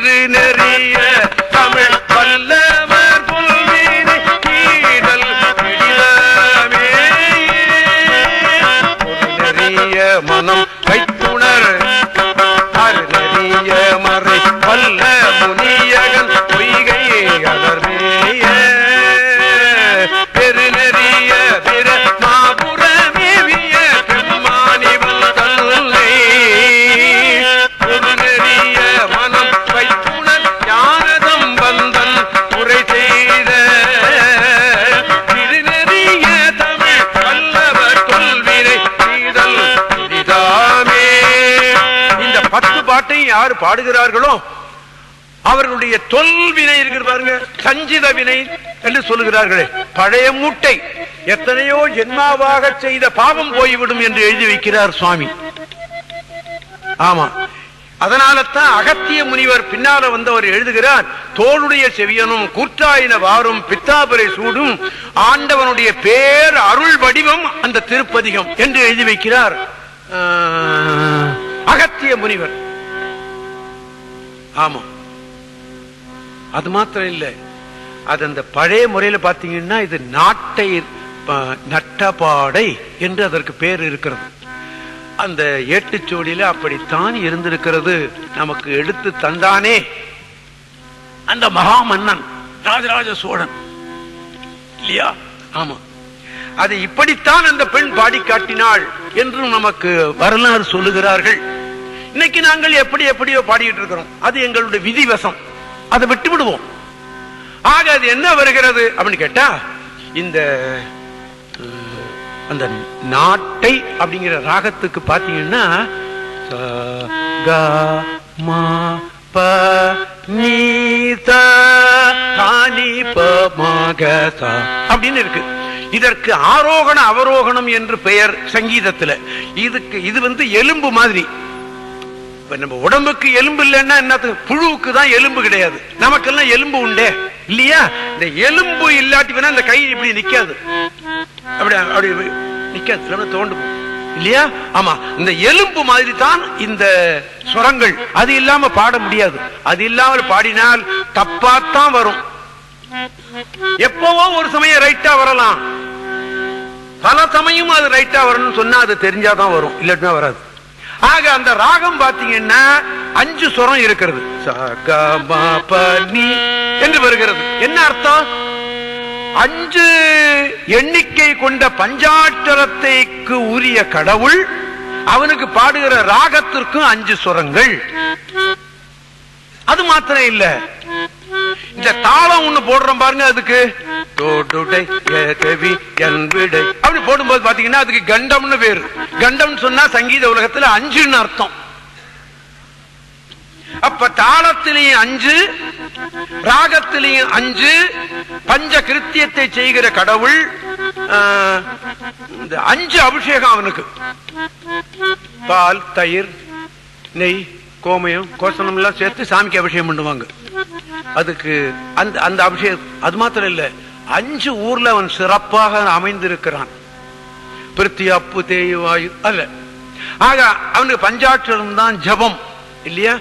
திருநெறிய தமிழ் வல்லவர் புல்வினை கீழல் பிடிதமே நெறிய மனம் வைத்துணர் அருநெறிய மறை வல்ல முனியகன் பொய்கை அலர்மேய பெருநெறிய பிற மாபுரமேவிய பெம்மானிவன் தன்னை பொருநெறிய மனம் வைத்துணர் ஞானதம் வந்தன் உரை செய்த திருநெறிய தமிழ் வல்லவர் தொல்வினை செய்தல் இதாமே. இந்த 10 பாட்டையும் யாரு பாடுகிறார்களோ அவர்களுடைய தொல்வினை இருக்கிற பாருங்க, சஞ்சித வினை என்று சொல்லுகிறார்களே, பழைய மூட்டை எத்தனையோ ஜென்மாவாக செய்த பாவம் போய்விடும் என்று எழுதி வைக்கிறார் சுவாமி. ஆமா, அதனால்தான் அகத்திய முனிவர் பின்னால வந்தவர் எழுதுகிறார், தோளுடைய செவியனும் கூற்றாயின வாரும் பித்தாபரை சூடும் ஆண்டவனுடைய பேர் அருள் வடிவம் அந்த திருப்பதிகம் என்று எழுதி வைக்கிறார் அகத்திய முனிவர். ஆமா, அது மாத்திரம் இல்ல, அது அந்த பழைய முறையில பாத்தீங்கன்னா இது நாட்டை நட்டபாடை என்று அதற்கு பேர் இருக்கிறது. அந்த ஏட்டுச்சோடியில அப்படித்தான் இருந்திருக்கிறது. நமக்கு எடுத்து தந்தானே அந்த மகா மன்னன் ராஜராஜ சோழன் இல்லையா? ஆமா, அது இப்படித்தான் அந்த பெண் பாடி காட்டினாள் என்றும் நமக்கு வரலாறு சொல்லுகிறார்கள். இன்னைக்கு நாங்கள் எப்படியோ பாடிட்டு இருக்கிறோம், அது எங்களுடைய விதிவசம், அதை விட்டு விடுவோம். ஆக அது என்ன வருகிறது அப்படின்னு கேட்டா, இந்த அந்த நாட்டை அப்படிங்கிற ராகத்துக்கு பாத்தீங்கன்னா அப்படின்னு இருக்கு. இதற்கு ஆரோகண அவரோகணம் என்று பெயர் சங்கீதத்துல. இது எலும்பு மாதிரி. நம்ம உடம்புக்கு எலும்பு இல்லைன்னா என்னத்துக்கு? புழுவுக்கு தான் எலும்பு கிடையாது, நமக்கெல்லாம் எலும்பு உண்டே இல்லையா? இந்த எலும்பு இல்லாட்டி வேணா இந்த கை இப்படி நிக்காது, அப்படி நிக்காது, தோண்டு இல்லையா? ஆமா, இந்த எலும்பு மாதிரி தான் இந்த சுரங்கள். அது இல்லாம பாட முடியாது. அது இல்லாமல் பாடினால் தப்பாத்தான் வரும். எப்பவோ ஒரு சமயம் ரைட்டா வரலாம், பல சமயம் அது ரைட்டா வரணும்னு சொன்னா அது தெரிஞ்சாதான் வரும், இல்லாட்டினா வராது. ஆக அந்த ராகம் பாத்தீங்கன்னா 5 சுரம் இருக்கிறது. என்று வருகிறது. என்ன அர்த்தம்? 5 எண்ணிக்கை கொண்ட பஞ்சாட்சரத்தைக்கு உரிய கடவுள் அவனுக்கு பாடுகிற ராகத்திற்கும் 5 சுரங்கள். அது மாத்திரம் இல்ல, இந்த தாளம் ஒண்ணு போடுறோம் பாருங்க, அதுக்கு அப்படி போடும்போது பாத்தீங்கன்னா அதுக்கு கண்டம்னு பேரு. கண்டம் சொன்னா சங்கீத உலகத்துல 5ன்னு அர்த்தம். அப்ப தாளத்திலையும் 5, ராகத்திலையும் 5, பஞ்ச கிருத்தியத்தை செய்கிற கடவுள். 5 அபிஷேகம் அவனுக்கு. பால், தயிர், நெய், கோமயம், கோசனம் எல்லாம் சேர்த்து சாமிக்கு அபிஷேகம் பண்ணுவாங்க. அதுக்கு அந்த அபிஷேகம். அது மாத்திரம் இல்ல, 5 ஊர்ல அவன் சிறப்பாக அமைந்திருக்கிறான். பிருத்தி, அப்பு, தேயு, வாயு அல்ல. ஆக அவனுக்கு பஞ்சாட்சரம் தான் ஜபம் இல்லையா?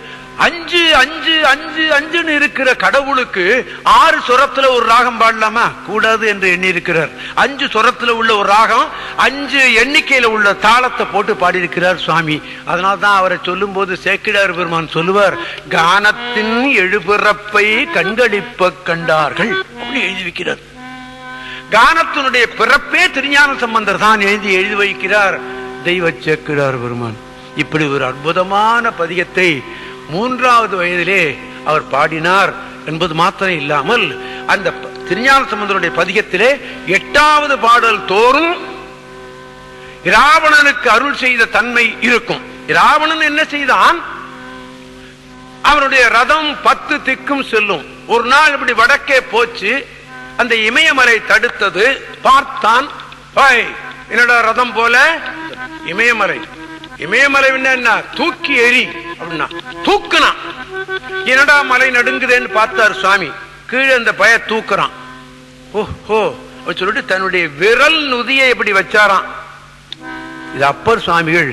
5 இருக்கிற கடவுளுக்கு 6 சுரத்துல ஒரு ராகம் பாடலாமா? கூடாது என்று எண்ணி இருக்கிறார். 5 சுரத்துல உள்ள ஒரு ராகம் 5 எண்ணிக்கையில உள்ள தாளத்தை போட்டு பாடியிருக்கிறார் சுவாமி. அதனால்தான் அவரை சொல்லும் போது சேக்கிழார் பெருமான் சொல்லுவார், கானத்தின் எழுபிறப்பை கண்களிப்ப கண்டார்கள் அப்படி எழுதி வைக்கிறார். கானத்தினுடைய பிறப்பே திருஞான சம்பந்தர் தான் எழுதி வைக்கிறார் தெய்வ சேக்கிழார் பெருமான். இப்படி ஒரு அற்புதமான பதிகத்தை 3வது வயதிலே அவர் பாடினார் என்பது மாத்திரம் இல்லாமல், அந்த திருஞான சம்பந்தருடைய பதிகத்திலே 8வது பாடல் தோறும் இராவணனுக்கு அருள் செய்த தன்மை இருக்கும். இராவணன் என்ன செய்தான்? அவனுடைய ரதம் 10 திக்கும் செல்லும். ஒரு நாள் இப்படி வடக்கே போச்சு, அந்த இமயமலை தடுத்தது. பார்த்தான், என்னோட ரதம் போல இமயமலை. இமயமலை என்ன? தூக்கி எறி அப்படின்னா தூக்குனா. என்னடா மலை நடுங்குதேன்னு பார்த்தார் சுவாமி. கீழே அந்த பய தூக்குறான். ஓஹோ சொல்லிட்டு தன்னுடைய விரல் நுதியை இப்படி வச்சாராம். இது அப்பர் சுவாமிகள்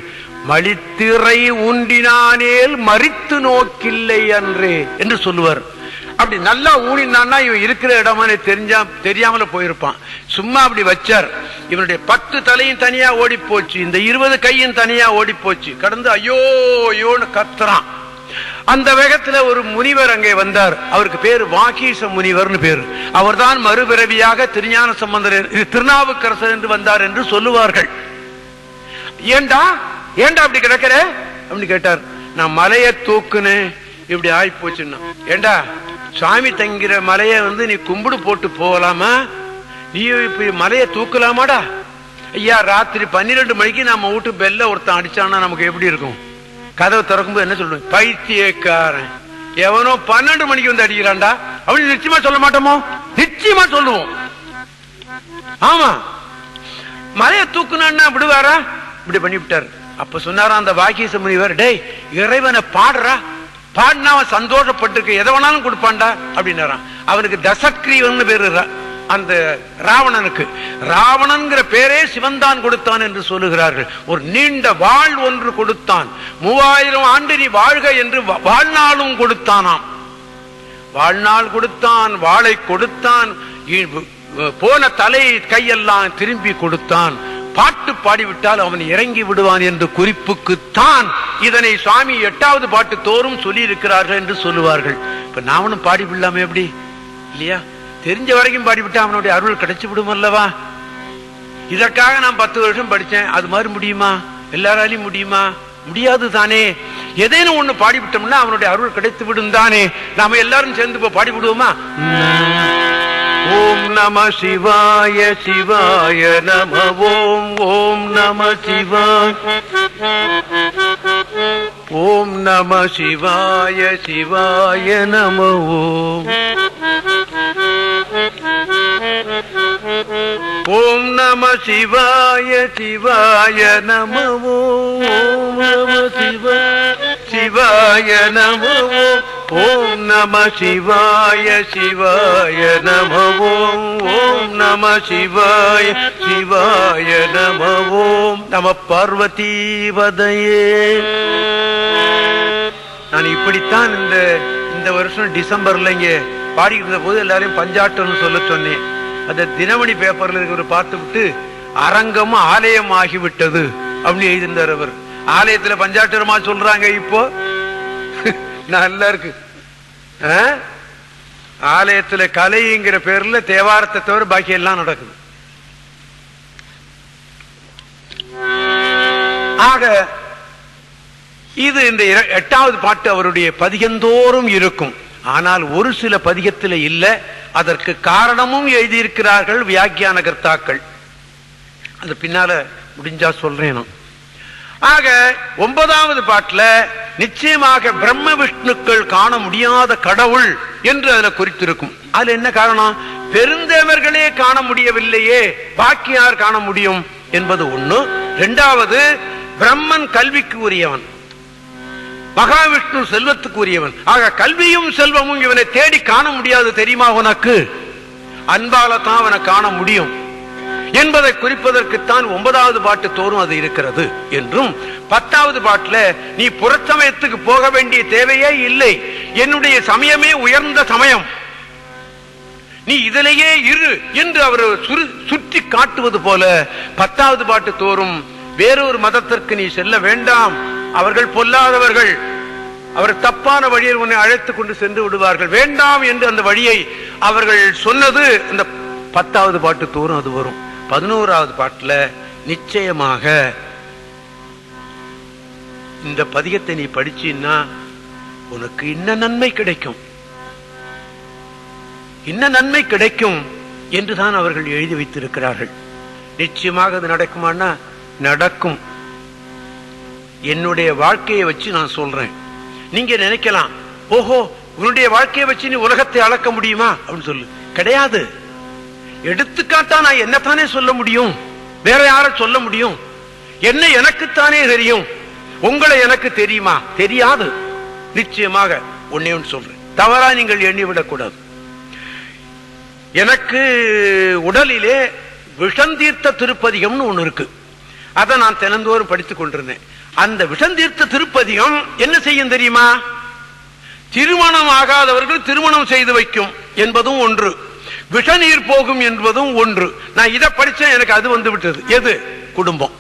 மலித்திரை ஊண்டினானேல் மறித்து நோக்கில்லை அன்றே என்று சொல்லுவார். அப்படி நல்லா ஊனினான்னா இவன் இருக்கிற இடமான தெரியாமல போயிருப்பான். சும்மா அப்படி வச்சார். இவனுடைய 10 தலையும் தனியா ஓடி போச்சு, இந்த 20 கையும் தனியா ஓடி போச்சு. கடந்து ஐயோ ஐயோன்னு கத்துறான். அந்த வேகத்துல ஒரு முனிவர் அங்கே வந்தார். அவருக்கு பேரு வாகீச முனிவர்னு பேரு. அவர்தான் மறுபிறவியாக திருஞான சம்பந்தர் திருநாவுக்கரசர் என்று வந்தார் என்று சொல்லுவார்கள். ஏண்டா ஏண்டா அப்படி கிடக்கிற அப்படின்னு கேட்டார். நான் மலையை தூக்குனேன், இப்படி ஆகி போச்சுன்னா. ஏண்டா சுவாமி தங்கிற மலைய நீ கும்பிடு போட்டு போகலாமா? நீ இப்ப மலையை தூக்கலாமாடா? ஐயா, ராத்திரி 12 மணிக்கு நம்ம வீட்டு பெல்ல ஒருத்தன் அடிச்சான்னா நமக்கு எப்படி இருக்கும்? கதவை திறக்கும்போது என்ன சொல்லுவேன்? பைத்தியக்காரன், எவனோ 12 மணிக்கு வந்து அடிக்கிறான்டா அப்படின்னு நிச்சயமா சொல்ல மாட்டோமோ? நிச்சயமா சொல்லுவோம். ஆமா, மலையை தூக்குனான்னா விடுவாரா? இப்படி பண்ணிவிட்டார். அப்ப சொன்னாரா அந்த வாகீச முனிவர், டேய் இறைவனை பாடுறா, பாடினா அவன் சந்தோஷப்பட்டு எதை வேணாலும் கொடுப்பான்டா அப்படின்னாரான். அவனுக்கு தசக்ரீவன் பேரு. அந்த ராவணனுக்கு ராவணன்கிற பேரே சிவன்தான் கொடுத்தான் என்று சொல்லுகிறார்கள். ஒரு நீண்ட வாழ் ஒன்று கொடுத்தான். 3000 ஆண்டு நீ வாழ்க என்று வாழ்நாளும் கொடுத்தானாம். வாழ்நாள் கொடுத்தான், வாளை கொடுத்தான், போன தலை கையெல்லாம் திரும்பி கொடுத்தான். பாட்டு பாடிவிட்டால் அவன் இறங்கி விடுவான் என்று குறிப்புக்குத்தான் இதனை சுவாமி 8வது பாட்டு தோறும் சொல்லி இருக்கிறார்கள் என்று சொல்லுவார்கள். இப்ப நாமனும் பாடி விடலாமே எப்படி இல்லையா? தெரிஞ்ச வரைக்கும் பாடிவிட்டா அவனுடைய அருள் கிடைச்சு விடும் அல்லவா? இதற்காக நான் 10 வருஷம் படிச்சேன், அது மாதிரி முடியுமா? எல்லாராலையும் முடியுமா? முடியாது தானே. ஏதேனும் ஒண்ணு பாடிவிட்டோம்னா அவனுடைய அருள் கிடைத்து விடும் தானே. நாம எல்லாரும் சேர்ந்து பாடிவிடுவோமா? ஓம் நம சிவாய சிவாய நம ஓம் ஓம் நம சிவாய ஓம் நம சிவாய சிவாய நம ஓம் ஓம் நம சிவாய சிவாய நம ஓம் நம சிவாய நம ஓம் நம சிவாய சிவாய நம ஓம் நம சிவாய சிவாய நம ஓம் நம பார்வதிபதையே. நான் இப்படித்தான் இந்த வருஷம் டிசம்பர்ல இங்க பாடிக்கிட்ட போது எல்லாரையும் பஞ்சாட்டம்னு சொல்ல சொன்னேன். அந்த தினமணி பேப்பர்ல இருக்கிற பார்த்து விட்டு அரங்கம் ஆலயம் ஆகிவிட்டது அப்படின்னு எழுதியிருந்தார் அவர். ஆலயத்துல பஞ்சாட்டமா சொல்றாங்க. இப்போ நல்லா இருக்கு. ஆலயத்துல கலைங்கிற பேர்ல தேவாரத்தை தவிர பாக்கி எல்லாம் நடக்குது. ஆக இது இந்த 8வது பாட்டு அவருடைய பதிகந்தோறும் இருக்கும். ஆனால் ஒரு சில பதிகத்தில் இல்ல. அதற்கு காரணமும் எழுதியிருக்கிறார்கள் வியாக்கியான கர்த்தாக்கள். அது பின்னால முடிஞ்சா சொல்றேன். ஆக 9வது பாட்டுல நிச்சயமாக பிரம்ம விஷ்ணுக்கள் காண முடியாத கடவுள் என்று அதுல குறித்திருக்கும். அதுல என்ன காரணம்? பெருந்தேவர்களே காண முடியவில்லையே, பாக்கி யார் காண முடியும் என்பது ஒண்ணு. 2வது, பிரம்மன் கல்விக்கு உரியவன், மகாவிஷ்ணு செல்வத்துக்கு உரியவன். ஆக கல்வியும் செல்வமும் இவனை தேடி காண முடியாது தெரியுமா உனக்கு? அன்பால தான் அவனை காண முடியும் என்பதை குறிப்பதற்குத்தான் 9வது பாட்டு தோறும் அது இருக்கிறது என்றும், 10வது பாட்டுல நீ புறச்சமயத்துக்கு போக வேண்டிய தேவையே இல்லை, என்னுடைய சமயமே உயர்ந்த சமயம், நீ இதிலேயே இரு என்று அவர் சுற்றி காட்டுவது போல 10வது பாட்டு தோறும் வேறொரு மதத்திற்கு நீ செல்ல வேண்டாம், அவர்கள் பொல்லாதவர்கள், அவர் தப்பான வழியில் உன்னை அழைத்துக் கொண்டு சென்று விடுவார்கள், வேண்டாம் என்று அந்த வழியை அவர்கள் சொன்னது இந்த 10வது பாட்டு தோறும் அது வரும். 11வது பாட்டுல நிச்சயமாக இந்த பதிகத்தை நீ படிச்சீன்னா உனக்கு இன்ன நன்மை கிடைக்கும், இன்ன நன்மை கிடைக்கும் என்றுதான் அவர்கள் எழுதி வைத்திருக்கிறார்கள். நிச்சயமாக அது நடக்குமானா நடக்கும். என்னுடைய வாழ்க்கையை வச்சு நான் சொல்றேன். நீங்க நினைக்கலாம், ஓஹோ உன்னுடைய வாழ்க்கையை வச்சு நீ உலகத்தை அளக்க முடியுமா அப்படின்னு சொல்லு. கிடையாது. எடுத்துக்காட்டா நான் என்னத்தானே சொல்ல முடியும், வேற யார சொல்ல முடியும்? என்ன எனக்குத்தானே தெரியும், உங்களை எனக்கு தெரியுமா? தெரியாது. நிச்சயமாக ஒன்னே ஒன்று சொல்றேன், தவறா நீங்கள் எண்ணிவிடக் கூடாது. எனக்கு உடலிலே விஷந்தீர்த்த திருப்பதிகம்னு ஒண்ணு இருக்கு. அதை நான் தினந்தோறும் படித்துக் கொண்டிருந்தேன். அந்த விஷந்தீர்த்த திருப்பதிகம் என்ன செய்யும் தெரியுமா? திருமணம் ஆகாதவர்கள் திருமணம் செய்து வைக்கும் என்பதும் ஒன்று, விஷநீர் போகும் என்பதும் ஒன்று. நான் இதை படிச்சேன், எனக்கு அது வந்து விட்டது. எது? குடும்பம்.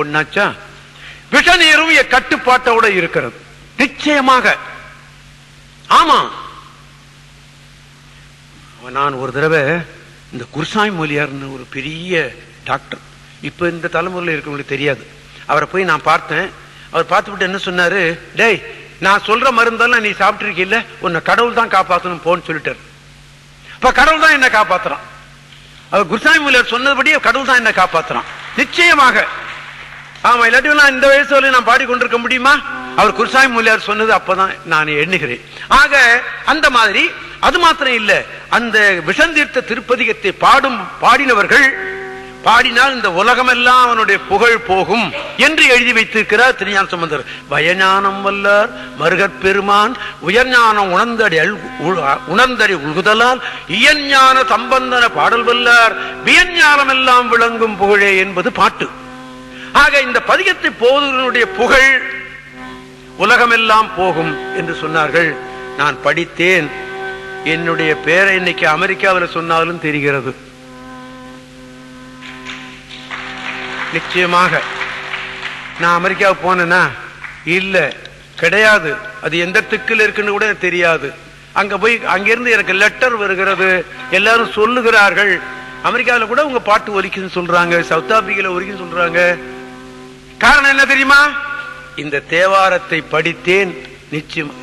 ஒன்னாச்சா? விஷநீரும் கட்டுப்பாட்டோட இருக்கிறது நிச்சயமாக. ஆமா, நான் ஒரு தடவை இந்த குருசாமி மொழியார்னு ஒரு பெரிய டாக்டர், இப்ப இந்த தலைமுறையில் இருக்கவங்களுக்கு தெரியாது, அவரை போய் நான் பார்த்தேன். அவர் பார்த்துவிட்டு என்ன சொன்னாரு, டேய் நான் சொல்ற மருந்தெல்லாம் நீ சாப்பிட்டு இருக்கீல்ல, உன்னை கடவுள் தான் காப்பாற்றணும் போன்னு சொல்லிட்டாரு. இப்ப கடவுள் தான் என்ன காப்பாத்துறான். அவர் குருசாமி மொழியார் சொன்னபடியே கடவுள் தான் என்ன காப்பாத்துறான் நிச்சயமாக. ஆமா, இல்லாட்டி நான் இந்த வயசுல நான் பாடிக்கொண்டிருக்க முடியுமா? அவர் குருசாமி மொழியார் சொன்னது அப்பதான் நான் எண்ணுகிறேன். ஆக அந்த மாதிரி அது மாத்திரம் இல்ல, அந்த விஷந்தீர்த்த திருப்பதிகத்தை பாடினவர்கள் பாடினால் இந்த உலகமெல்லாம் அவனுடைய புகழ் போகும் என்று எழுதி வைத்திருக்கிறார் திருஞான சம்பந்தர். வயஞானம் வல்லார் மருகற் பெருமான் உயர்ஞானம் உணர்ந்தடி உள்குதலால் இயஞ்ஞான சம்பந்தன பாடல் வல்லார் வியஞ்ஞானம் எல்லாம் விளங்கும் புகழே என்பது பாட்டு. ஆக இந்த பதிகத்தை போதுடைய புகழ் உலகமெல்லாம் போகும் என்று சொன்னார்கள். நான் படித்தேன், என்னுடைய பேரை இன்னைக்கு அமெரிக்காவில் சொன்னாலும் தெரிகிறது. நிச்சயமாக நான் அமெரிக்காவுக்கு போனேன்னா இல்ல கிடையாது, அது எந்த திக்கில் இருக்குன்னு கூட தெரியாது. அங்க போய் அங்கிருந்து எனக்கு லெட்டர் வருகிறது, எல்லாரும் சொல்லுகிறார்கள் அமெரிக்காவில் கூட உங்க பாட்டு ஒலிக்குன்னு சொல்றாங்க, சவுத் ஆப்பிரிக்கால ஒலிக்குன்னு சொல்றாங்க. காரணம் என்ன தெரியுமா? இந்த தேவாரத்தை படித்தேன். நிச்சயமா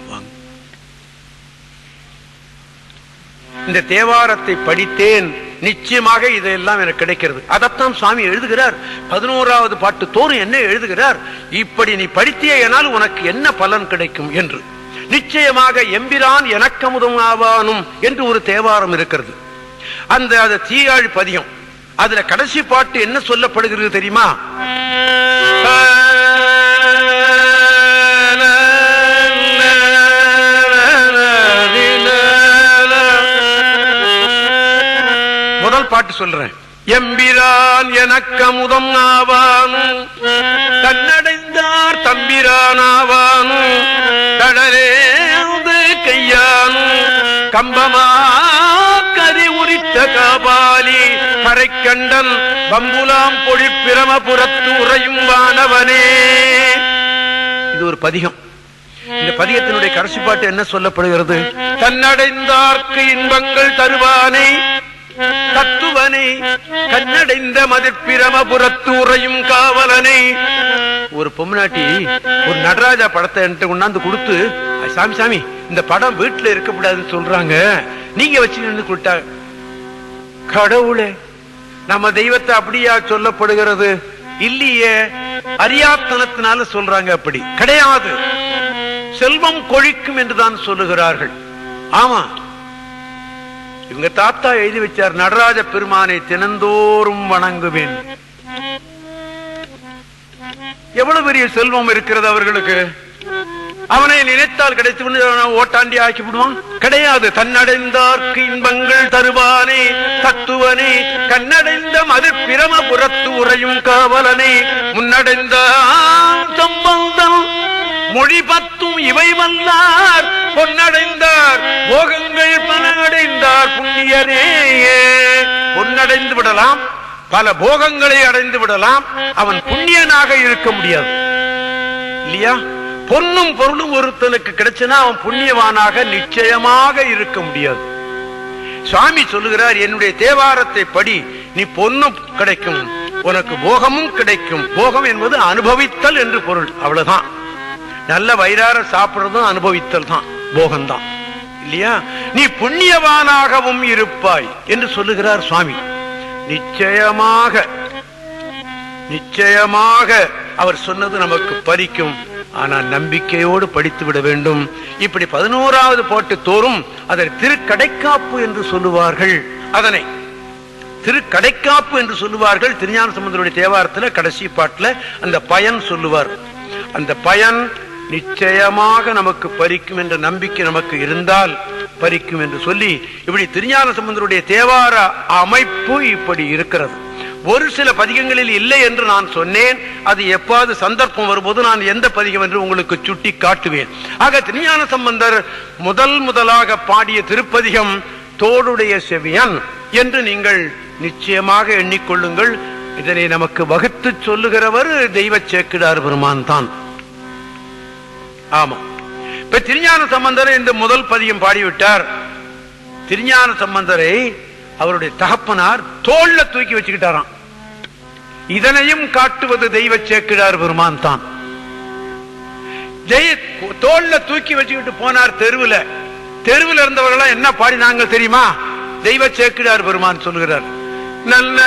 இந்த தேவாரத்தை படித்தேன், நிச்சயமாக இதெல்லாம் எனக்கு கிடைக்கிறது. அதைத்தான் சுவாமி எழுதுகிறார். 11வது பாட்டு தோறும் என்ன எழுதுகிறார்? இப்படி நீ படித்தேனால் உனக்கு என்ன பலன் கிடைக்கும் என்று. நிச்சயமாக எம்பிரான் எனக்கமுதம் ஆவானும் என்று ஒரு தேவாரம் இருக்கிறது. அந்த தீயாழ் பதியம், அதுல கடைசி பாட்டு என்ன சொல்லப்படுகிறது தெரியுமா? முதல் பாட்டு சொல்றேன். எம்பிரான் எனக்கமுதம் ஆவானும் தன்னடைந்தார் தம்பிரான் ஆவானும் கடலேந்து கையானும் கம்பமா கரி உரித்த காபாலி கரைக்கண்டன் பம்புலாம் பொழி பிரமபுரத்து உறையும் வானவனே. இது ஒரு பதிகம். இந்த பதிகத்தினுடைய கடைசி பாட்டு என்ன சொல்லப்படுகிறது? தன்னடைந்தார்க்கு இன்பங்கள் தருவானை தத்துவனை கண்ணடைந்த மதிப்பிரமபுரத்து உறையும் காவலனை. ஒரு பொம்னாட்டி ஒரு நடராஜா படத்தை என்கிட்ட கொண்டாந்து கொடுத்து, சாமி சாமி இந்த படம் வீட்டுல இருக்கக்கூடாதுன்னு சொல்றாங்க, நீங்க வச்சு கொடுத்தா. கடவுளே, நம்ம தெய்வத்தை அப்படியா சொல்லப்படுகிறது? இல்லையே, அறியாத்தனத்தினால சொல்றாங்க. அப்படி கிடையாது, செல்வம் கொழிக்கும் என்றுதான் சொல்லுகிறார்கள். ஆமா, இவங்க தாத்தா எழுதி வச்சார், நடராஜ பெருமானை தினந்தோறும் வணங்குவேன். எவ்வளவு பெரிய செல்வம் இருக்கிறது அவர்களுக்கு. அவனை நினைத்தால் கிடைத்து ஓட்டாண்டி ஆக்கி விடுவான்? கிடையாது. தன்னடைந்தார்க்கு இன்பங்கள் தருவானே தத்துவனே கண்ணடைந்த மதிர் பிரமபுரத்து உறையும் காவலனை முன்னடைந்த சம்பந்தம் மொழி பத்தும் இவை வல்லார் பொன்னடைந்தார் போகங்கள் பல அடைந்தார் புண்ணியரே. பொன்னடைந்து விடலாம், பல போகங்களை அடைந்து விடலாம், அவன் புண்ணியனாக இருக்க முடியாது இல்லையா? பொன்னும் பொருளும் ஒருத்தனுக்கு கிடைச்சனா அவன் புண்ணியவானாக நிச்சயமாக இருக்க முடியாது. சுவாமி சொல்லுகிறார், என்னுடைய தேவாரத்தை படி, நீ பொன்னும் கிடைக்கும், உனக்கு போகமும் கிடைக்கும். போகம் என்பது அனுபவித்தல் என்று பொருள், அவ்வளவுதான். நல்ல வயிறார சாப்பிடுறதும் அனுபவித்தல் தான், போகம்தான் இல்லையா? நீ புண்ணியவானாகவும் இருப்பாய் என்று சொல்லுகிறார் சுவாமி. நிச்சயமாக நிச்சயமாக அவர் சொன்னது நமக்கு பலிக்கும். ஆனால் நம்பிக்கையோடு படித்து விட வேண்டும். இப்படி 11வது பாட்டு தோறும் அதை திருக்கடைக்காப்பு என்று சொல்லுவார்கள். அதனை திருக்கடைக்காப்பு என்று சொல்லுவார்கள். திருஞான சம்பந்தருடைய தேவாரத்தில் கடைசி பாட்டுல அந்த பயன் சொல்லுவார். அந்த பயன் நிச்சயமாக நமக்கு பறிக்கும் என்ற நம்பிக்கை நமக்கு இருந்தால் பறிக்கும் என்று சொல்லி, இப்படி திருஞான சம்பந்தருடைய தேவார அமைப்பு இப்படி இருக்கிறது. ஒரு சில பதிகங்களில் இல்லை என்று நான் சொன்னேன். அது எப்பாவது சந்தர்ப்பம் வரும்போது நான் எந்த பதிகம் என்று உங்களுக்கு சுட்டி காட்டுவேன். ஆக திருஞான சம்பந்தர் முதலாக பாடிய திருப்பதிகம் தோளுடைய செவியன் என்று நீங்கள் நிச்சயமாக எண்ணிக்கொள்ளுங்கள். இதனை நமக்கு வகுத்து சொல்லுகிறவர் தெய்வ சேக்கிழார் பெருமான் தான். ஆமா, இப்ப திருஞான சம்பந்தரை இந்த முதல் பதியம் பாடிவிட்டார். திருஞான சம்பந்தரை அவருடைய தகப்பனார் தோல்ல தூக்கி வச்சுக்கிட்டாராம். இதனையும் காட்டுவது தெய்வ சேக்கிழார் பெருமான் தான். தோல்ல தூக்கி வச்சுக்கிட்டு போனார் தெருவில். தெருவில் இருந்தவர்கள் என்ன பாடினாங்க தெரியுமா? தெய்வ சேக்கிழார் பெருமான் சொல்கிறார், நல்ல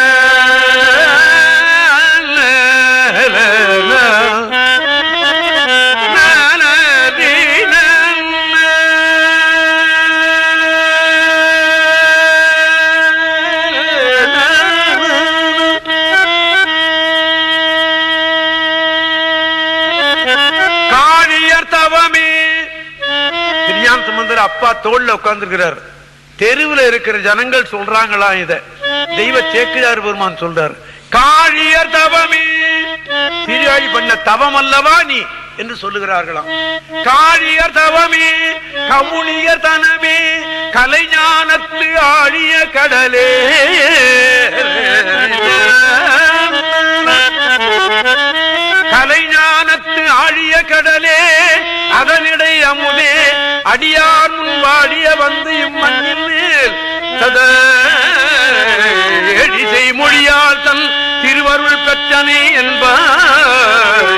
அப்பா தோல்ல உட்கார்ந்துருக்கிறார். தெருவில் இருக்கிற ஜனங்கள் சொல்றாங்களா? இத தெய்வ சேக்கிழார் பெருமான் சொல்றார், காழியர் தவமே, சீர்காழி பண்ண தவம் அல்லவா நீ என்று சொல்லுகிறார்களாம். காழியர் தவமே, கவுனியர் தனமே, கலைஞானத்து ஆழிய கடலே, கலைஞானத்து ஆழிய கடலே, அதனிடை அமுதே, அடியார் முன் வாடிய வந்து இம்மண்ணில் மேல் சதழிசை மொழியால் தன் திருவருள் பெற்றனே என்பார்.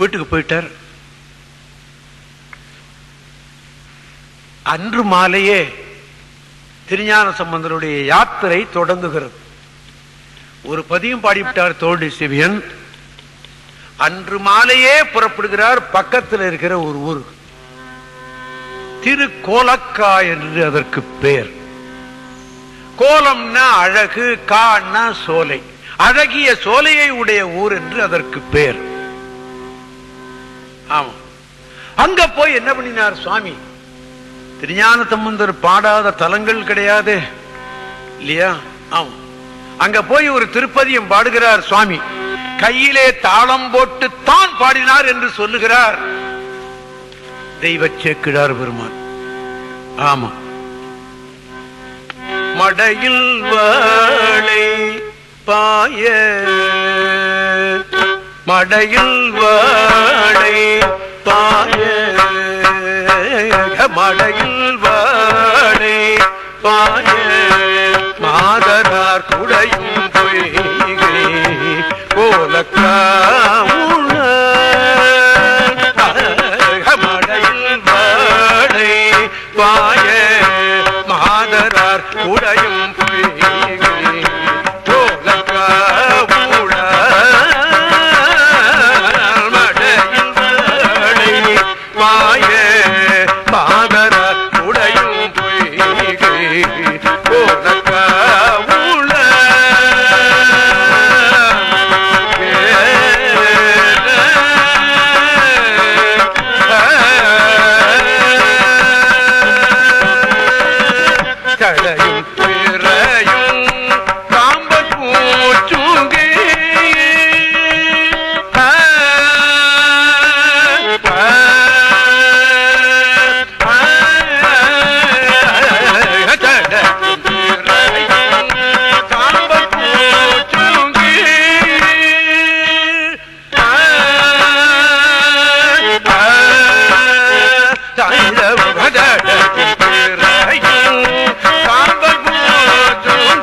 வீட்டுக்கு போயிட்டார். அன்று மாலையே திருஞான சம்பந்தருடைய யாத்திரை தொடங்குகிறது. ஒரு பதியம் பாடிவிட்டார் தோளுடைய செவியன். அன்று மாலையே புறப்படுகிறார். பக்கத்தில் இருக்கிற ஒரு ஊர் திருக்கோலக்கா என்று அதற்கு பெயர். கோலம்னா அழகு, கான்னா சோலை, அழகிய சோலையை உடைய ஊர் என்று அதற்கு பெயர். ஆமா, அங்க போய் என்ன பண்ணினார் சுவாமி? திருஞான சம்பந்தர் பாடாத தலங்கள் கிடையாது இல்லையா? ஆமா, அங்க போய் ஒரு திருப்பதியம் பாடுகிறார் சுவாமி. கையிலே தாளம் போட்டு தான் பாடினார் என்று சொல்லுகிறார் தெய்வ சேக்கிழார் பெருமான். ஆமா, மடையில் வாழை பாய, மடையில் வாழை பாய, மடையில் வாழை பாய, மாதரார் குடையும் பொய்கை கோலக்காவுள, மடையில் வாழை பாய, மாதரார் குடையும் பொய்கை கோலக்காவுள, மடையில் வாழை பாய, மாதரார் குடையும் பொய்கை கோலக்காவுள. கடையும் பிறையும் காம்பல் பூச்சுங்கே, காம்பல் பூச்சுங்கே, காம்பல் பூச்சுங்கே,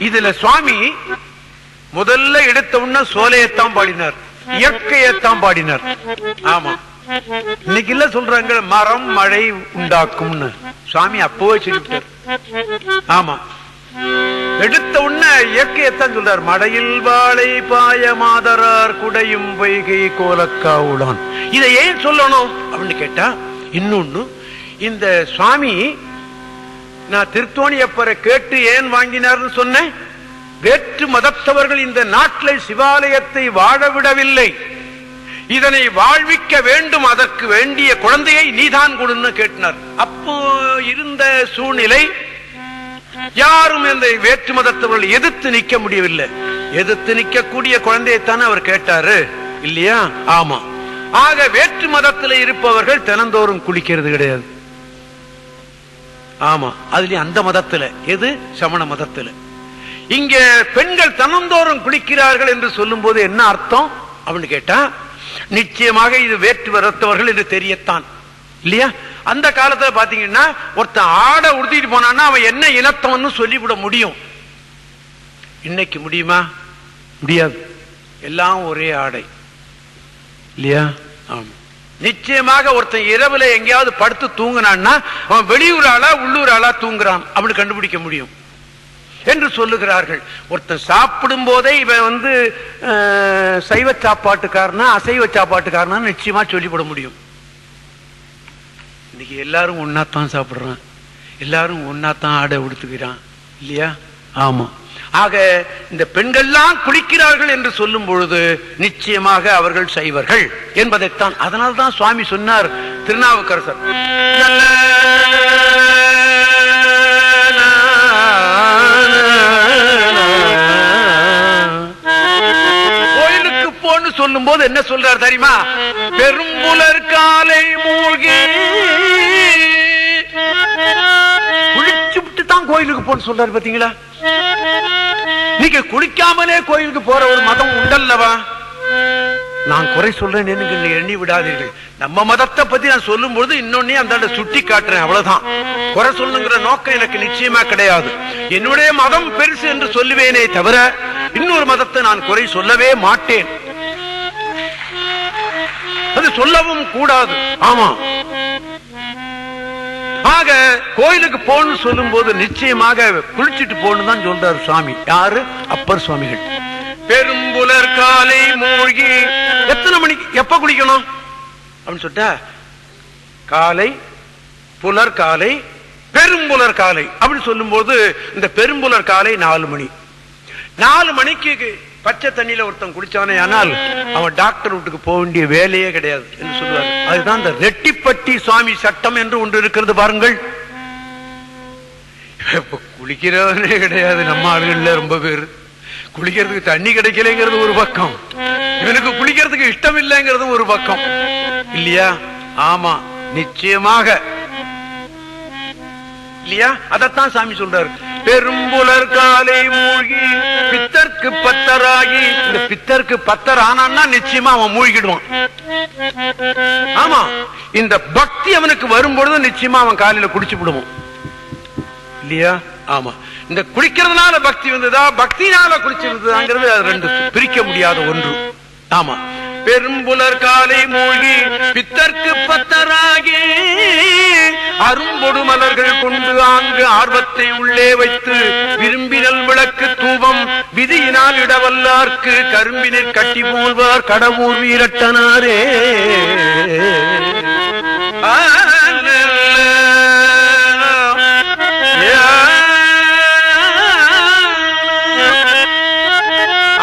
இதுல சுவாமி முதல்ல எடுத்த உடனே சோலையத்தான் பாடினார், இயற்கையத்தான் பாடினார். ஆமா, இன்னைக்கு இல்ல சொல்றாங்க மரம் மழை உண்டாக்கும்னு, சுவாமி அப்பவே சொல்லிவிட்டார். ஆமா, எடுத்த உடனே இயற்கையத்தான் சொல்றார். மடையில் வாழை பாய மாதரார் குடையும் வைகை கோலக்காவுளான். இதை ஏன் சொல்லணும் அப்படின்னு கேட்டா, இன்னொன்னு, இந்த சுவாமி நான் திருத்தோணியப்பரை கேட்டு ஏன் வாங்கினார்னு சொன்னேன். வேற்று மதத்தவர்கள் இந்த நாட்டில் சிவாலயத்தை வாழ விடவில்லை, இதனை வாழ்விக்க வேண்டும், அதற்கு வேண்டிய குழந்தையை நீதான் கொடுன்னு கேட்டினார். அப்போ இருந்த சூழ்நிலை யாரும் இந்த வேற்று மதத்தவர்கள் எதிர்த்து நிக்க முடியவில்லை. எதிர்த்து நிக்கக்கூடிய குழந்தையைத்தானே அவர் கேட்டாரு இல்லையா? ஆமா. ஆக வேற்று மதத்தில் இருப்பவர்கள் தினந்தோறும் குளிக்கிறது கிடையாது. ஆமா, அதுலயும் அந்த மதத்துல, எது சமண மதத்துல. இங்க பெண்கள் தினந்தோறும் குளிக்கிறார்கள் என்று சொல்லும் போது என்ன அர்த்தம் அப்படின்னு கேட்டா, நிச்சயமாக இது வேற்று மதத்தவர்கள் என்று தெரியத்தான் இல்லையா? அந்த காலத்துல பாத்தீங்கன்னா ஒருத்தன் ஆடை உடுத்திட்டு போனான்னா அவன் என்ன இனத்தவன்னு சொல்லிவிட முடியும். இன்னைக்கு முடியுமா? முடியாது. எல்லாம் ஒரே ஆடை இல்லையா? ஆமா, நிச்சயமாக ஒருத்தன் இரவுல எங்கேயாவது படுத்து தூங்கினான்னா அவன் வெளியூர் ஆளா உள்ளூர் ஆளா தூங்குறான் அப்படி கண்டுபிடிக்க முடியும் என்று சொல்லுகிறார்கள். ஒருத்தன் சாப்பிடும் போதே இவன் சைவ சாப்பாட்டுக்காரனா அசைவ சாப்பாட்டுக்காரனா நிச்சயமா சொல்லிவிட முடியும். இன்னைக்கு எல்லாரும் ஒன்னாத்தான் சாப்பிடுறான், எல்லாரும் ஒன்னாத்தான் ஆடை உடுத்துக்கிறான் இல்லையா? ஆமா. ஆக இந்த பெண்கள்லாம் குளிக்கிறார்கள் என்று சொல்லும் பொழுது நிச்சயமாக அவர்கள் சைவர்கள் என்பதைத்தான். அதனால்தான் சுவாமி சொன்னார் திருநாவுக்கரசர், கோயிலுக்கு போன்னு சொல்லும் போது என்ன சொல்றார் தெரியுமா? பெரும்புலர் காலை மூழ்கி குளிச்சு விட்டு தான் கோயிலுக்கு போன்னு சொல்றாரு. பாத்தீங்களா? நீங்க குளிக்காமலே கோயிலுக்கு போற ஒரு மதம் உண்டல்லவா? நான் குறை சொல்றேன் எண்ணி விடாதீர்கள். நம்ம மதத்தை பத்தி நான் சொல்லும் பொழுது இன்னொன்னே அந்த சுட்டி காட்டுறேன், அவ்வளவுதான். குறை சொல்லுங்கிற நோக்கம் எனக்கு நிச்சயமா கிடையாது. என்னுடைய மதம் பெருசு என்று சொல்லுவேனே தவிர இன்னொரு மதத்தை நான் குறை சொல்லவே மாட்டேன், அது சொல்லவும் கூடாது. ஆமா. ஆக கோயிலுக்கு போகணும்னு சொல்லும் போது நிச்சயமாக குளிச்சுட்டு போகணும் தான் சொல்றாரு சுவாமி. யாரு? அப்பர் சுவாமிகள். பெரும்புலர் காலை மூழ்கி எத்தனை மணிக்கு எப்ப குளிக்கணும் அப்படின்னு சொல்லிட்டா, காலை, புலர் காலை, பெரும்புலர் காலை அப்படின்னு சொல்லும் போது இந்த பெரும்புலர் காலை 4 மணி. 4 மணிக்கு பச்சை தண்ணியில ஒருத்தன் குடிச்சானே ஆனால் அவன் டாக்டர் வீட்டுக்கு போக வேண்டிய வேலையே கிடையாது என்று சொல்லுவார். அதுதான் இந்த ரெட்டிப்பட்டி சுவாமி சட்டம் என்று ஒன்று இருக்கிறது பாருங்கள். இப்ப குளிக்கிறவனே கிடையாது நம்ம ஆளுகள்ல. ரொம்ப பேர் குளிக்கிறதுக்கு தண்ணி கிடைக்கலைங்கிறது ஒரு பக்கம், இவனுக்கு குளிக்கிறதுக்கு இஷ்டம் இல்லைங்கிறது ஒரு பக்கம் இல்லையா? ஆமா, நிச்சயமாக இல்லையா? அதத்தான் சாமி சொல்றாரு. பெரும்புலர் காலை மூழ்கி பித்தர்க்கு பத்தராகி. இந்த பித்தர்க்கு பத்தர் ஆனான்னா நிச்சயமா அவன் மூழ்கிடுவான். ஆமா, இந்த பக்தி அவனுக்கு வரும்பொழுது நிச்சயமா அவன் காலையில குடிச்சு விடுவான் இல்லையா? ஆமா, இந்த குடிக்கிறதுனால பக்தி வந்ததா பக்தினால குடிச்சிருந்ததாங்கிறது அது ரெண்டு பிரிக்க முடியாத ஒன்று. ஆமா, பெரும்புலர் காலை மூழ்கி பித்தர்க்கு பத்தராகி அரும்பொடு மலர்கள் கொண்டு ஆங்கு ஆர்வத்தை உள்ளே வைத்து விரும்பினல் விளக்கு தூபம் விதியினால் இடவல்லார்க்கு கரும்பினிற் கட்டி போல்வார் கடவுர் வீரட்டனாரே.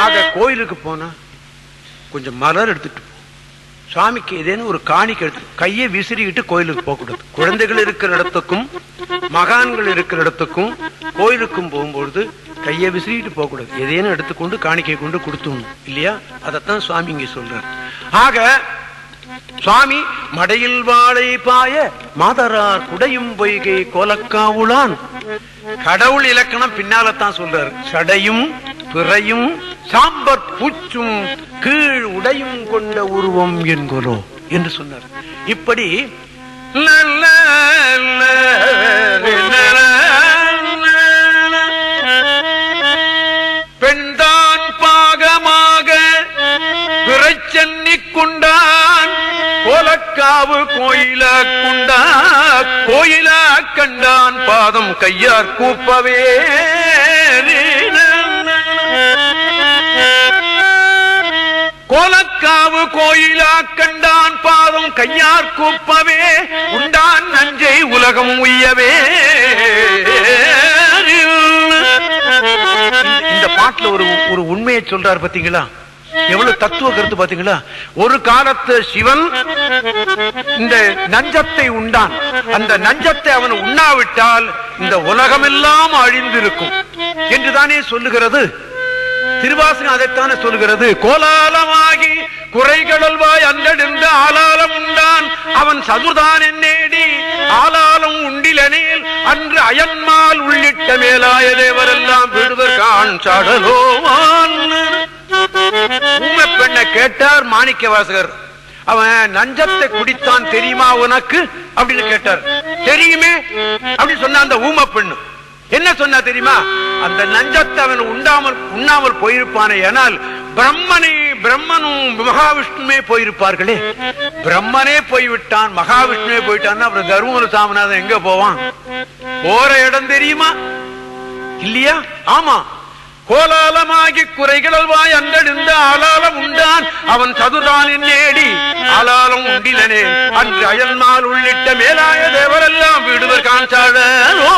ஆக கோயிலுக்கு போனா கொஞ்சம் மலர் எடுத்துட்டு போ. சுவாமிக்கு ஏதேனும் ஒரு காணிக்கை எடுத்து கையை விசிறிக்கிட்டு கோயிலுக்கு போக கூடாது. குழந்தைகள் இருக்கிற இடத்துக்கும் மகான்கள் இருக்கிற இடத்துக்கும் கோயிலுக்கும் போகும்பொழுது கையை விசிறிக்கிட்டு போக கூடாது. ஏதேனும் எடுத்துக்கொண்டு காணிக்கை கொண்டு கொடுத்துணும் இல்லையா? அதத்தான் சுவாமி இங்க சொல்றார். ஆக சுவாமி மடையில் வாழை பாய மாதரார் குடையும் பொய்கை கோலக்காவுளான். கடவுள் இலக்கணம் பின்னால்தான் சொல்றாரு. சடையும் பிறையும் சாம்பற் பூச்சும் கீழ் உடையும் கொண்ட உருவம் என்கிறோ என்று சொன்னார். இப்படி கோலக்காவு கோயில குண்டா கோயில கண்டான் பாதம் கையார் கூப்பவே கோலக்காவு கோயிலா கண்டான் பாதம் கையார் கூப்பவே உண்டான் நஞ்சை உலகம் உய்யவே. இந்த பாட்டுல ஒரு உண்மையை சொல்றார் பாத்தீங்களா, எவ்வளவு தத்துவ கருத்து பாத்தீங்களா. ஒரு காலத்து சிவன் இந்த நஞ்சத்தை உண்டான், அந்த நஞ்சத்தை அவன் உண்ணாவிட்டால் இந்த உலகமெல்லாம் அழிந்திருக்கும் என்றுதானே சொல்லுகிறது திருவாசகம். அதைத்தானே சொல்லுகிறது. கோலாலமாகி குறைகடல்வாய் அன்றெடுந்த ஆலாலம் உண்டான் அவன் சதுர்தான் என்னேடி ஆலாலம் உண்டிலனேல் அன்று அயன்மால் உள்ளிட்ட மேலாய தேவரெல்லாம் விடுதற் காண் சாடலோவான். ஊமை பெண்ணை கேட்டார் மாணிக்க வாசகர். அவன் நஞ்சத்தை குடித்தான் தெரியுமா உனக்கு அப்படின்னு கேட்டார். தெரியுமே அப்படின்னு சொன்ன அந்த ஊமை பெண்ணு என்ன சொன்னா தெரியுமா, அந்த நஞ்சத்தை அவன் உண்ணாமல் போயிருப்பானே. ஆனால் பிரம்மனும் மகாவிஷ்ணுமே போயிருப்பார்களே. பிரம்மனே போய்விட்டான், மகாவிஷ்ணுவே போயிட்டான், அப்புறம் தருமபுர சாமிநாதன் எங்க போவான்? போற இடம் தெரியுமா இல்லையா? ஆமா. கோலாலமாகி குறைகளவாய் அன்றெடுந்த ஆலாலம் உண்டான் அவன் சதுரானின் நேடி ஆலாலம் உண்டிலனே அன்று அயல்மால் உள்ளிட்ட மேலாய தேவரெல்லாம் விடுவர் காஞ்சாடலோ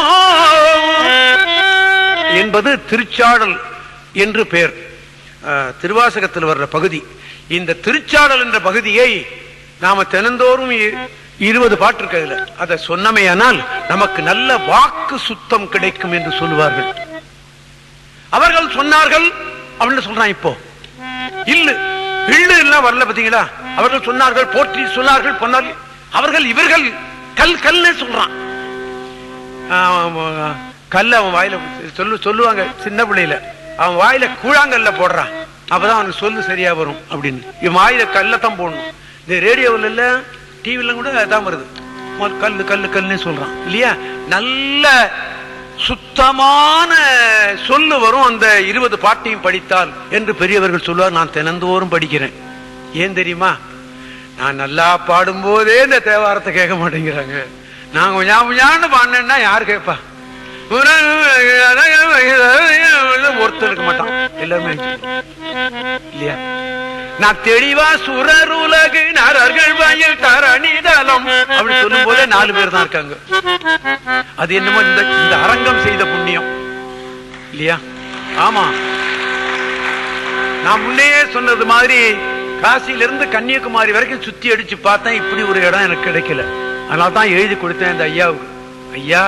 என்பது திருச்சாடல் என்று பெயர். திருவாசகத்தில் வர்ற பகுதி. இந்த திருச்சாடல் என்ற பகுதியை நாம தினந்தோறும் 20 பாட்டு இருக்கிறதுல அதை சொன்னமையானால் நமக்கு நல்ல வாக்கு சுத்தம் கிடைக்கும் என்று சொல்லுவார்கள். அவர்கள் சொன்னார்கள் அப்படின்னு சொல்றான். இப்போ இல்லு எல்லாம் வரல பாத்தீங்களா. அவர்கள் சொன்னார்கள், போற்றி சொன்னார்கள், பொன்னார்கள். அவர்கள் இவர்கள் கல்னு சொல்றான். கல் அவன் வாயில சொல்லுவாங்க சின்ன பிள்ளையில. அவன் வாயில கூழாங்கல்ல போடுறான், அப்பதான் அவனுக்கு சொல்லு சரியா வரும் அப்படின்னு. இவன் வாயில கல்லத்தான் போடணும். இந்த ரேடியோவில் இல்ல டிவில கூட அதான் வருது. கல்லு கல்லு கல்னு சொல்றான் இல்லையா. நல்ல சுத்தமான சொல்லு வரும் அந்த 20 பாட்டையும் படித்தால் என்று பெரியவர்கள் சொல்லுவார். நான் தினந்தோறும் படிக்கிறேன். ஏன் தெரியுமா, நான் நல்லா பாடும் போதே இந்த தேவாரத்தை கேட்க மாட்டேங்கிறாங்க. நான் கொஞ்சம் பாடினேன்னா யாரு கேட்பா? ஒருத்தர் இருக்க மாட்டான், எல்லாருமே இல்லையா. நான் தெளிவா சுரருலகு நரர்கள் வயல் தரணிதலம் அப்படின்னு சொல்லும் போதே 4 பேர் தான் இருக்காங்க. அது என்னமோ இந்த அரங்கம் செய்த புண்ணியம் இல்லையா. ஆமா, நான் முன்னே சொன்னது மாதிரி காசியிலிருந்து கன்னியாகுமரி வரைக்கும் சுத்தி அடிச்சு பார்த்தேன். இப்படி ஒரு இடம் எனக்கு கிடைக்கல. அதனால தான் எழுதி கொடுத்தேன் இந்த ஐயாவுக்கு. ஐயா,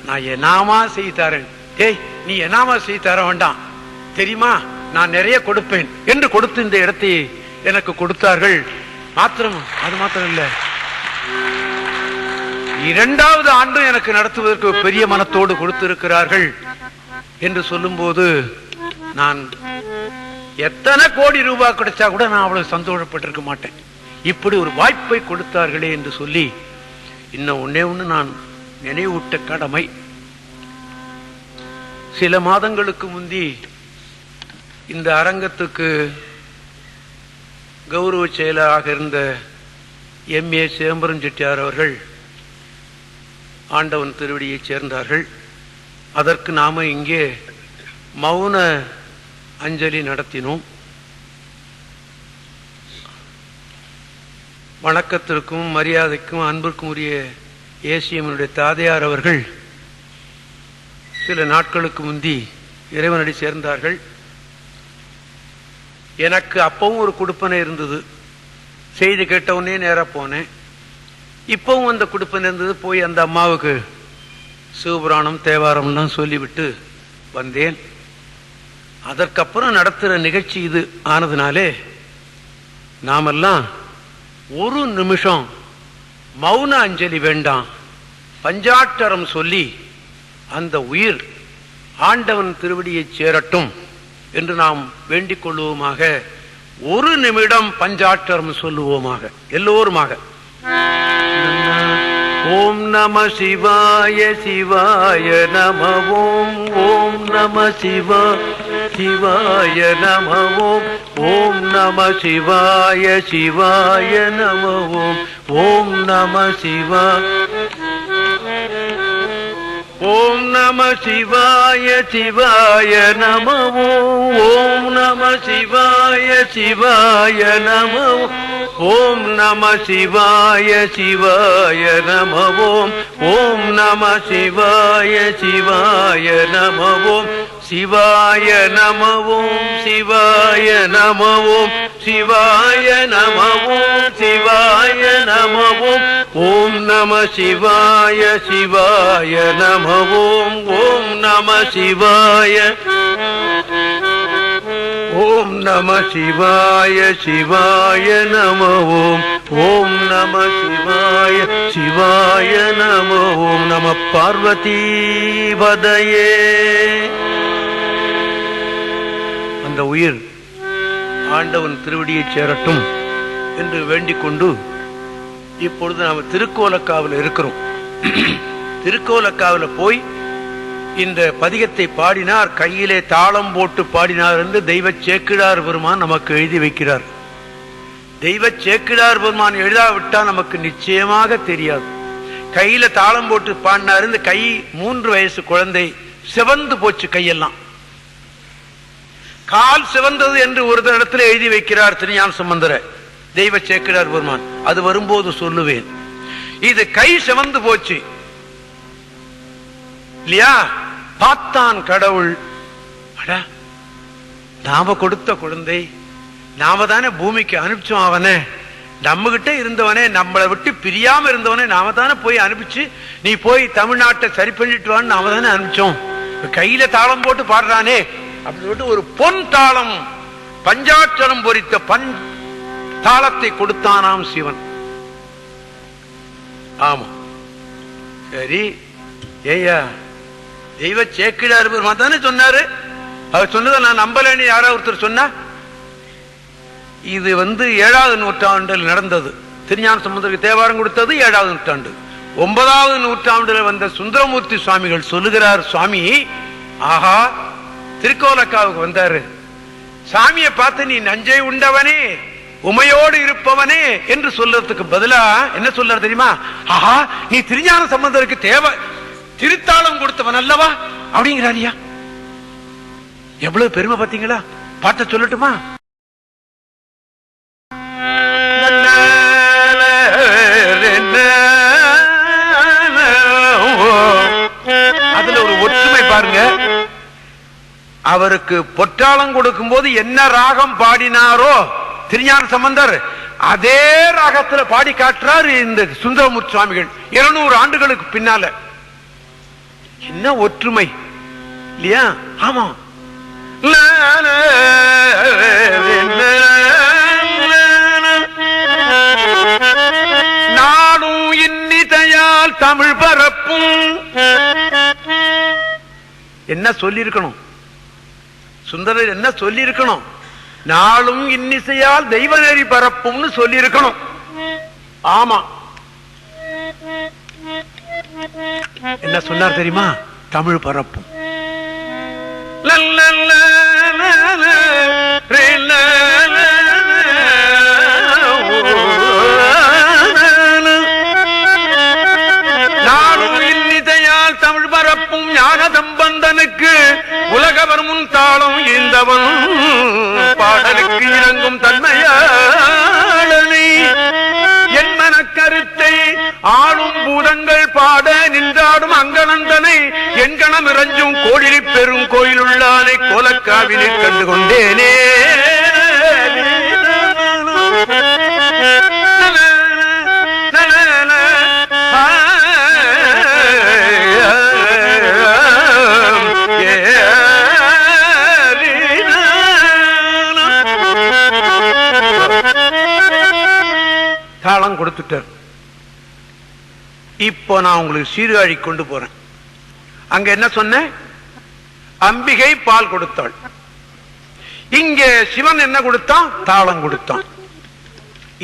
நான் என்னாமா செய்து தரேன். ஏய், நீ என்னாமா செய்து தர வேண்டாம் தெரியுமா, நான் நிறைய கொடுப்பேன் என்று கொடுத்து இந்த இடத்தை எனக்கு கொடுத்தார்கள். அது மாத்திரம் இல்ல, 2வது ஆண்டு எனக்கு நடத்துவதற்கு பெரிய மனத்தோடு கொடுத்திருக்கிறார்கள் என்று சொல்லும் போது நான் எத்தனை கோடி ரூபாய் கிடைச்சா கூட நான் அவ்வளவு சந்தோஷப்பட்டிருக்க மாட்டேன். இப்படி ஒரு வாய்ப்பை கொடுத்தார்களே என்று சொல்லி இன்னும் ஒண்ணு நான் நினைவூட்ட கடமை. சில மாதங்களுக்கு முந்தி இந்த அரங்கத்துக்கு கௌரவ செயலராக இருந்த MA சிதம்பரம் செட்டியார் அவர்கள் ஆண்டவன் திருவடியைச் சேர்ந்தார்கள். அதற்கு நாம இங்கே மௌன அஞ்சலி நடத்தினோம். வணக்கத்திற்கும் மரியாதைக்கும் அன்பிற்கும் உரிய ஏசியம்மனுடைய தாதையார் அவர்கள் சில நாட்களுக்கு முந்தி இறைவனடி சேர்ந்தார்கள். எனக்கு அப்பவும் ஒரு குடுப்பனை இருந்தது. செய்தி கேட்டவுடனே நேரா போனேன். இப்பவும் அந்த குடுப்பனை இருந்தது. போய் அந்த அம்மாவுக்கு சிவபுராணம் தேவாரம்லாம் சொல்லிவிட்டு வந்தேன். அதற்கப்புறம் நடத்துகிற நிகழ்ச்சி இது ஆனதுனாலே நாமெல்லாம் ஒரு நிமிஷம் மௌன அஞ்சலி வேண்டாம், பஞ்சாட்சரம் சொல்லி அந்த உயிர் ஆண்டவன் திருவடியை சேரட்டும் என்று நாம் வேண்டிக் கொள்வோமாக. ஒரு நிமிடம் பஞ்சாட்சரம் சொல்லுவோமாக எல்லோருமாக. ஓம் நம சிவாய சிவாய நம ஓம் ஓம் நம சிவாய சிவாய நம ஓம். ஓம் நம சிவாய சிவாய நம ஓம். ஓம் நம சிவாய. ஓம் நம சிவாய சிவாய நம ஓம். ஓம் நம சிவாய சிவாய நம ஓம். ஓம் நம சிவாய சிவாய நம ஓம். ஓம் நம சிவாய சிவாய நம ஓம். சிவாய நம ஓம். சிவாய நம ஓம். சிவாய நம ஓம். சிவாய நம ஓம். ஓம் நம சிவாய சிவாய நம ஓம். ஓம் நம சிவாய. ஓம் நம சிவாய சிவாய நம ஓம். ஓம் நம சிவாய சிவாய நம ஓம். நம பார்வதி பதையே. அந்த உயிர் ஆண்டவன் திருவடியை சேரட்டும் என்று வேண்டிக் கொண்டு இப்பொழுது நாம் திருக்கோலக்காவில் இருக்கிறோம். திருக்கோலக்காவில் போய் இந்த பதிகத்தை பாடினார், கையிலே தாளம் போட்டு பாடினார் என்று தெய்வ சேக்கிழார் பெருமான் நமக்கு எழுதி வைக்கிறார். தெய்வ சேக்கிழார் பெருமான் எழுதாவிட்டால் நமக்கு நிச்சயமாக தெரியாது. கையில தாளம் போட்டு பாடினார். இந்த கை 3 வயசு குழந்தை, சிவந்து போச்சு கையெல்லாம். கால் சிவந்தது என்று ஒரு இடத்துல எழுதி வைக்கிறார் திருஞான சம்பந்தர தெய்வ சேக்கிழார் பெருமான். அது வரும்போது சொல்லுவேன். இது கை சிவந்து போச்சு இல்லையா? பார்த்தான் கடவுள், நாம கொடுத்த குழந்தை, நாம தானே பூமிக்கு அனுப்பிச்சோம். அவனை நம்ம கிட்ட இருந்தவனே, நம்மளை விட்டு பிரியாம இருந்தவனே நாம தானே போய் அனுப்பிச்சு, நீ போய் தமிழ்நாட்டை சரி பண்ணிட்டு வான்னு நாம தானே அனுப்பிச்சோம். கையில தாளம் போட்டு பாடுறானே அப்படின்னு சொல்லிட்டு ஒரு பொன் தாளம், பஞ்சாட்சரம் பொறித்த தாளத்தை கொடுத்தானாம் சிவன். ஆமா, சரி. ஏயா, தெய்வ சேக்கிழார் பெருமான் தானே சொன்னாரு. அவர் சொன்னதை நான் நம்பலன்னு யாராவது ஒருத்தர் சொன்னா, இது 7வது நூற்றாண்டில் நடந்தது. திருஞான சம்பந்தருக்கு தேவாரம் கொடுத்தது 7வது நூற்றாண்டு. 9வது நூற்றாண்டில் வந்த சுந்தரமூர்த்தி சுவாமிகள் சொல்லுகிறார், சுவாமி ஆஹா திருக்கோலக்காவுக்கு வந்தாரு, சாமியை பார்த்து நீ நஞ்சை உண்டவனே, உமையோடு இருப்பவனே என்று சொல்றதுக்கு பதிலா என்ன சொல்றாரு தெரியுமா? ஆஹா நீ திருஞான சம்பந்தருக்கு திருத்தாளம் கொடுத்தவன் அல்லவா அப்படிங்கிறாரியா. எவ்வளவு பெருமை பார்த்தீங்களா? பாட்ட சொல்லட்டுமா? அதுல ஒரு ஒற்றுமை பாருங்க. அவருக்கு பொற்றாளம் கொடுக்கும் போது என்ன ராகம் பாடினாரோ திருஞான சம்பந்தர், அதே ராகத்துல பாடி காட்டுறார் இந்த சுந்தரமூர்த்தி சுவாமிகள் 200 ஆண்டுகளுக்கு பின்னால. என்ன ஒற்றுமை இல்லையா? ஆமா. நாடும் இன்னிசையால் தமிழ் பரப்பும். என்ன சொல்லி இருக்கணும் சுந்தரர்? என்ன சொல்லி இருக்கணும்? நாளும் இன்னிசையால் தெய்வ நெறி பரப்பும்னு சொல்லி இருக்கணும். ஆமா, என்ன சொன்னார் தெரியுமா? தமிழ் பரப்பும். நாளும் இன்னிசையால் தமிழ் பரப்பும் ஞான சம்பந்தனுக்கு உலகவர் முன் தாளம் ஈந்தவன் பாடலுக்கு இறங்கும் தன்மையாளனை என் மனக்கருத்தை ஆளும் பூதங்கள் பாட நின்றாடும் அங்கனந்தனை எண்கணம் இறஞ்சும் கோடிலி பெரும் கோயில் உள்ளானை கோலக்காவினை கண்டு கொண்டேனே. தாளம் கொடுத்துட்டார். இப்போ நான் உங்களுக்கு சீர்காழி கொண்டு போறேன். அங்க என்ன சொன்ன? அம்பிகை பால் கொடுத்தாள். இங்கே சிவன் என்ன கொடுத்தான்? தாளம் கொடுத்தான்.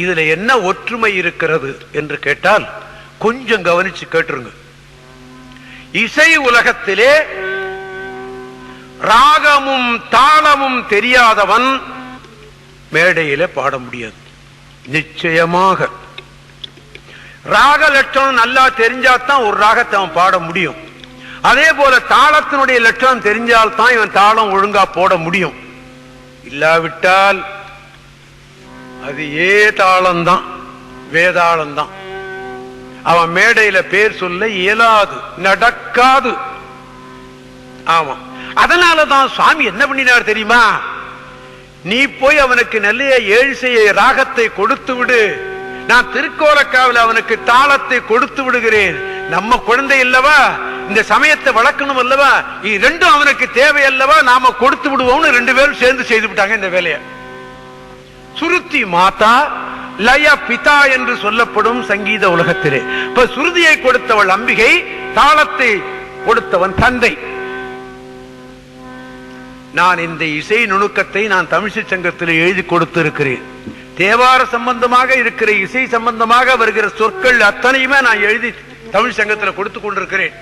இதுல என்ன ஒற்றுமை இருக்கிறது என்று கேட்டால் கொஞ்சம் கவனிச்சு கேட்டுருங்க. இசை உலகத்திலே ராகமும் தாளமும் தெரியாதவன் மேடையில பாட முடியாது. நிச்சயமாக ராக லட்சணம் நல்லா தெரிஞ்சாதான் ஒரு ராகத்தை அவன் பாட முடியும். அதே போல தாளத்தினுடைய லட்சணம் தெரிஞ்சால்தான் இவன் தாளம் ஒழுங்கா போட முடியும். இல்லாவிட்டால் அது தாளம்தான், வேதாளம்தான். அவன் மேடையில பேர் சொல்ல இயலாது, நடக்காது. ஆமா, அதனாலதான் சுவாமி என்ன பண்ணினார் தெரியுமா? நீ போய் அவனுக்கு நல்ல ஏழிசைய ராகத்தை கொடுத்து விடு, நான் திருக்கோலக்காவில் அவனுக்கு தாளத்தை கொடுத்து விடுகிறேன். நம்ம குழந்தை இல்லவா, இந்த சமயத்தை வளர்க்கணும் அல்லவா, ரெண்டும் அவனுக்கு தேவை அல்லவா, நாம கொடுத்து விடுவோம்னு ரெண்டு பேரும் சேர்ந்து செய்து விட்டாங்க இந்த வேலையை. சுருதி மாதா லய பிதா என்று சொல்லப்படும் சங்கீத உலகத்திலே இப்ப சுருதியை கொடுத்தவள் அம்பிகை, தாளத்தை கொடுத்தவன் தந்தை. நான் இந்த இசை நுணுக்கத்தை நான் தமிழிசை சங்கத்தில் எழுதி கொடுத்திருக்கிறேன். தேவார சம்பந்தமாக இருக்கிற இசை சம்பந்தமாக வருகிற சொற்கள் அத்தனையுமே நான் எழுதி தமிழ் சங்கத்தில் கொடுத்து கொண்டிருக்கிறேன்.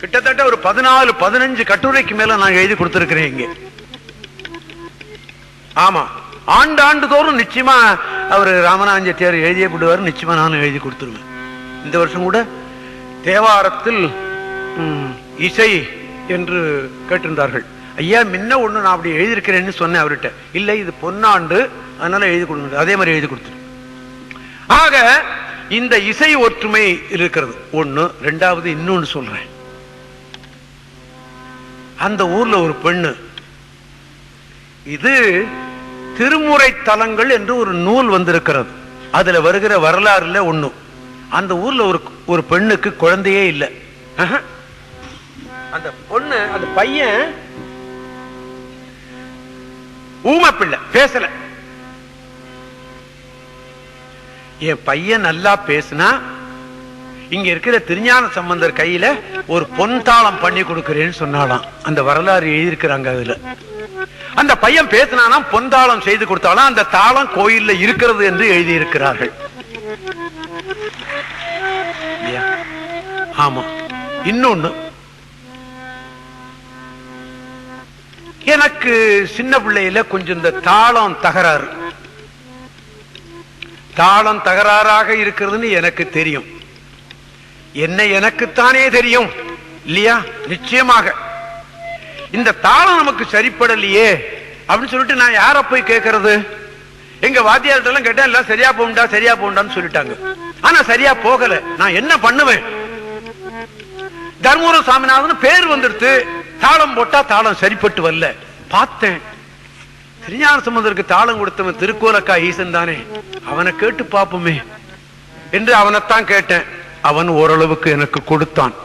கிட்டத்தட்ட ஒரு 14-15 கட்டுரைக்கு மேல நான் எழுதி கொடுத்திருக்கிறேன் இங்கே. ஆமா, ஆண்டு தோறும் நிச்சயமா அவர் ராமநாஞ்சத்தியார் எழுதிய விடுவார், நிச்சயமா நானும் எழுதி கொடுத்துருவேன். இந்த வருஷம் கூட தேவாரத்தில் இசை என்று கேட்டிருந்தார்கள். ஐயா முன்ன ஒண்ணு நான் அப்படி எழுதியிருக்கிறேன்னு சொன்னேன் அவர்கிட்ட. இல்லை, இது பொன்னாண்டு, அதனால எழுதி கொடுங்க. அதே மாதிரி எழுதி கொடுத்துரு. ஆக இந்த இசை ஒற்றுமை இருக்கிறது ஒண்ணு. ரெண்டாவது இன்னொன்னு சொல்றேன். அந்த ஊர்ல ஒரு பெண்ணு, இது திருமுறை தலங்கள் என்று ஒரு நூல் வந்திருக்கிறது. அதுல வருகிற வரலாறுல ஒண்ணு, அந்த ஊர்ல ஒரு பெண்ணுக்கு குழந்தையே இல்லை. அந்த பொண்ணு, அந்த பையன் ஊமை பிள்ளை, பேசல. என் பையன் நல்லா பேசினா இங்க இருக்கிற திருஞான சம்பந்தர் கையில ஒரு பொன் தாளம் பண்ணி கொடுக்கிறேன்னு சொன்னாலாம். அந்த வரலாறு எழுதியிருக்கிறாங்க. அதுல அந்த பையன் பேசினானா பொன் தாளம் செய்து கொடுத்தாலும் அந்த தாளம் கோயில்ல இருக்கிறது என்று எழுதியிருக்கிறார்கள். ஆமா, இன்னொன்னு, எனக்கு சின்ன பிள்ளையில கொஞ்சம் இந்த தாளம் தகராறாக இருக்கிறதுன்னு எனக்கு தெரியும். என்ன எனக்குத்தானே தெரியும் இல்லையா? நிச்சயமாக இந்த தாளம் நமக்கு சரிப்படலையே அப்படின்னு சொல்லிட்டு நான் யார போய் கேட்கறது? எங்க வாத்தியார்ட்ட எல்லாம் கேட்டேன், எல்லாம் சரியா போகுண்டான்னு சொல்லிட்டாங்க. ஆனா சரியா போகல. நான் என்ன பண்ணுவேன்? தர்மபுரம் சாமிநாதன் பேர் வந்துடுத்து, தாளம் போட்டா தாளம் சரிப்பட்டு வரல. பார்த்தேன், திருஞான சம்பந்தருக்கு தாளம் கொடுத்தவன் திருக்கோலக்கா ஈசன் தானே, அவனை கேட்டு பார்ப்போமே என்று அவனைத்தான் கேட்டேன். அவன் ஓரளவுக்கு எனக்கு கொடுத்தான்.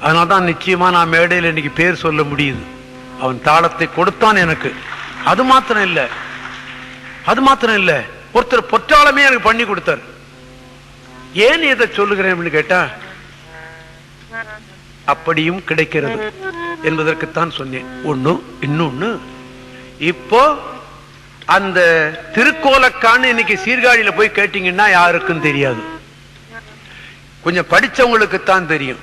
அதனால்தான் நிச்சயமா நான் மேடையில் இன்னைக்கு பேர் சொல்ல முடியுது. அவன் தாளத்தை கொடுத்தான் எனக்கு. அது மாத்திரம் இல்ல, ஒருத்தர் பொற்றாளமே எனக்கு பண்ணி கொடுத்தார். ஏன் இதை சொல்லுகிறேன் அப்படின்னு கேட்டா, அப்படியும் கிடைக்கிறது என்பதற்குத்தான் சொன்னேன். ஒண்ணு. இன்னொன்னு, இப்போ அந்த திருக்கோலக்கான்னு இன்னைக்கு சீர்காழியில போய் கேட்டீங்கன்னா யாருக்கும் தெரியாது. கொஞ்சம் படிச்சவங்களுக்கு தான் தெரியும்.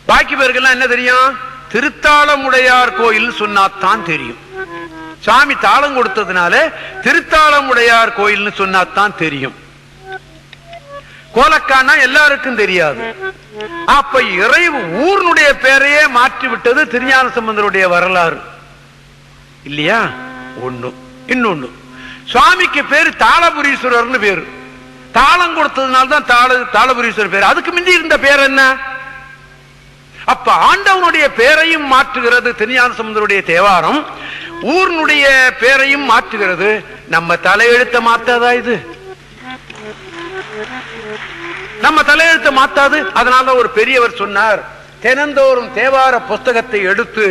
பாக்கி பேருக்கெல்லாம் என்ன தெரியும்? திருத்தாளமுடையார் கோயில் சொன்னாத்தான் தெரியும். சாமி தாளம் கொடுத்ததுனால திருத்தாளமுடையார் கோயில்னு சொன்னாத்தான் தெரியும். கோலக்கானா எல்லாருக்கும் தெரியாது. அப்ப இறைவு ஊர்னுடைய பேரையே மாற்றி விட்டது திருஞான சம்பந்தருடைய வரலாறு இல்லையா? ஒண்ணு. இன்னொன்னு, சுவாமிக்கு பேரு தாளபுரீஸ்வரர்னு பேரு. தாளம் கொடுத்ததுனால்தான் தாளபுரீஸ்வரர் பேரு. அதுக்கு முந்தி இருந்த பேர் என்ன? அப்ப ஆண்டவனுடைய பேரையும் மாற்றுகிறது திருஞான சம்பந்தருடைய தேவாரம், ஊர்னுடைய பேரையும் மாற்றுகிறது. நம்ம தலையெழுத்த மாத்தாதா இது? நம்ம தலையெழுத்த மாத்தாது. அதனால ஒரு பெரியவர் சொன்னார், தினந்தோறும் தேவார புஸ்தகத்தை எடுத்து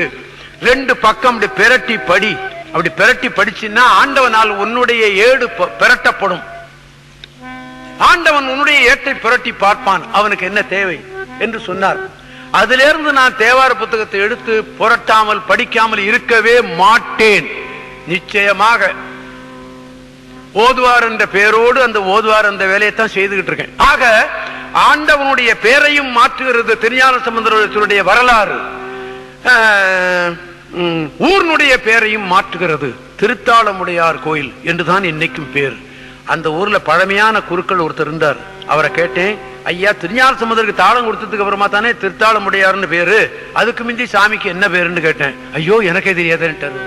2 பக்கம் அப்படி பிரட்டி படி. அப்படி பிரட்டி படிச்சுன்னா ஆண்டவனால் உன்னுடைய ஏடு பிரட்டப்படும். ஆண்டவன் உன்னுடைய ஏட்டை புரட்டி பார்ப்பான், அவனுக்கு என்ன தேவை என்று சொன்னார். அதிலிருந்து நான் தேவார புத்தகத்தை எடுத்து புரட்டாமல் படிக்காமல் இருக்கவே மாட்டேன். நிச்சயமாக ஓதுவார் என்ற பேரோடு அந்த ஓதுவார் அந்த வேலையைத்தான் செய்துகிட்டு இருக்கேன். ஆக ஆண்டவனுடைய பேரையும் மாற்றுகிறது திருஞான சம்பந்தருடைய வரலாறு. ஊர்னுடைய பெயரையும் மாற்றுகிறது. திருத்தாளமுடையார் கோயில் என்றுதான் இன்னைக்கும் பேர். அந்த ஊர்ல பழமையான குருக்கள் ஒருத்தர் இருந்தார். அவரை கேட்டேன், ஐயா திருஞான சம்பந்தருக்கு தாளம் கொடுத்ததுக்கு அப்புறமா தானே திருத்தாளமுடையார்னு பேரு, அதுக்கு மிஞ்சி சாமிக்கு என்ன பேருன்னு கேட்டேன். ஐயோ எனக்கே தெரியாதுன்ட்டாரு.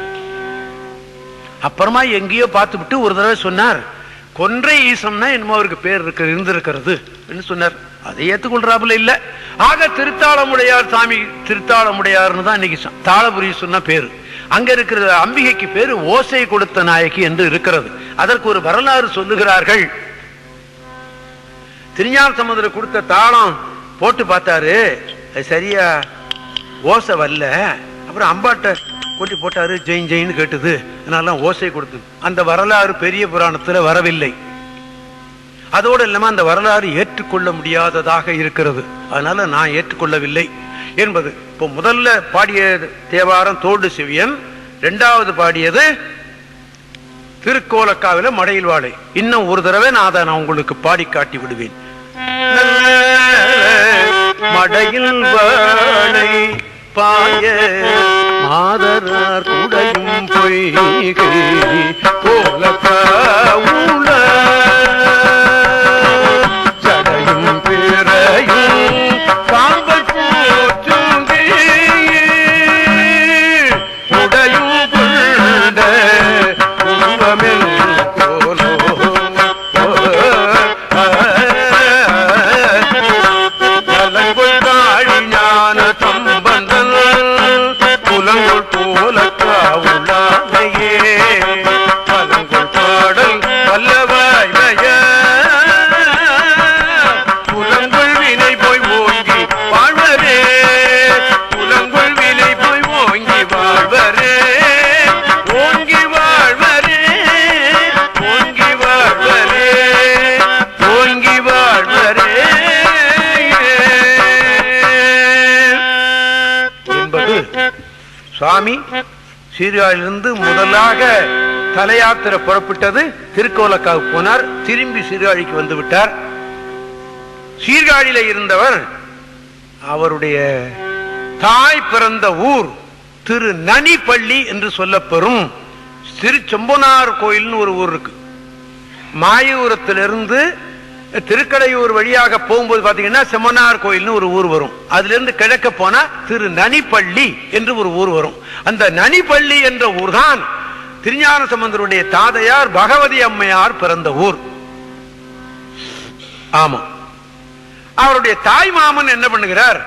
அப்புறமா எங்கேயோ பார்த்து விட்டு ஒரு தடவை சொன்னார், கொன்றை ஈசம்னா என்னமோ அவருக்கு பேர் இருந்திருக்கிறது சொன்னார். அதை ஏற்றுக்கொள்றாப்புல இல்ல. ஆக திருத்தாளமுடையார் சாமி திருத்தாளமுடையார்னு தான் இன்னைக்கு தாளபுரி சொன்ன பேரு. அங்க இருக்கிற அம்பிகைக்கு பேரு ஓசை கொடுத்த நாயகி என்று இருக்கிறது. அதற்கு ஒரு வரலாறு சொல்லுகிறார்கள். திருஞான சம்பந்தர் கொடுத்த தாளம் போட்டு பார்த்தாரு, சரியா ஓசை வரல. அப்புறம் அம்பாட்ட கொட்டி போட்டாரு, ஜெயின் ஜெயின்னு கேட்டது, அதனால ஓசை கொடுத்தது. அந்த வரலாறு பெரிய புராணத்துல வரவில்லை. அதோடு இல்லாம அந்த வரலாறு ஏற்றுக்கொள்ள முடியாததாக இருக்கிறது. அதனால நான் ஏற்றுக்கொள்ளவில்லை என்பது. இப்போ முதல்ல பாடிய தேவாரம் தோடு சிவியன், இரண்டாவது பாடியது திருக்கோலக்காவில மடையில் வாழை. இன்னும் ஒரு தடவை நான் உங்களுக்கு பாடி காட்டி விடுவேன். மடையில் வாழை பாய மாதரார் குடையும் பொய்கை கோலக்காவுல சடையும் பிறையும் சாம்பல் போற்றுங்கே உடையும் கொண்ட உருவமெல் கோலோ நலங்கொள் காழி ஞான சம்பந்தன் புலங்கொள் கோலக்காவுளானையே பலங்கொள் பாடல் வல்லவாய்மைய புலங்கொள் வினை போய் ஓங்கி வாழ்வரே புலங்கொள் வினை போய் ஓங்கி வாழ்வரே ஓங்கி வாழ்வரே ஓங்கி வாழ்வரே ஓங்கி வாழ்வரே என்பது. சுவாமி சீர்காழியிலிருந்து முதலாக தல யாத்திரை புறப்பட்டது. திருக்கோலக்காவுக்கு போனார், திரும்பி சீர்காழிக்கு வந்து விட்டார். சீர்காழியில இருந்தவர் அவருடைய தாய் பிறந்த ஊர் திரு நனிப்பள்ளி என்று சொல்லப்பெறும் திருச்செம்பனார் கோயில்னு ஒரு ஊர் இருக்கு. மாயூரத்திலிருந்து திருக்கடையூர் வழியாக போகும்போது பாத்தீங்கன்னா செம்மனார் கோயில்னு ஒரு ஊர் வரும். அதுல இருந்து கிழக்க போனா திரு நனிப்பள்ளி என்று ஒரு ஊர் வரும். அந்த நனிப்பள்ளி என்ற ஊர் தான் திருஞான சம்பந்தருடைய தாதையார் பகவதி அம்மையார் பிறந்த ஊர். ஆமா. அவருடைய தாய் மாமன் என்ன பண்ணுகிறார்,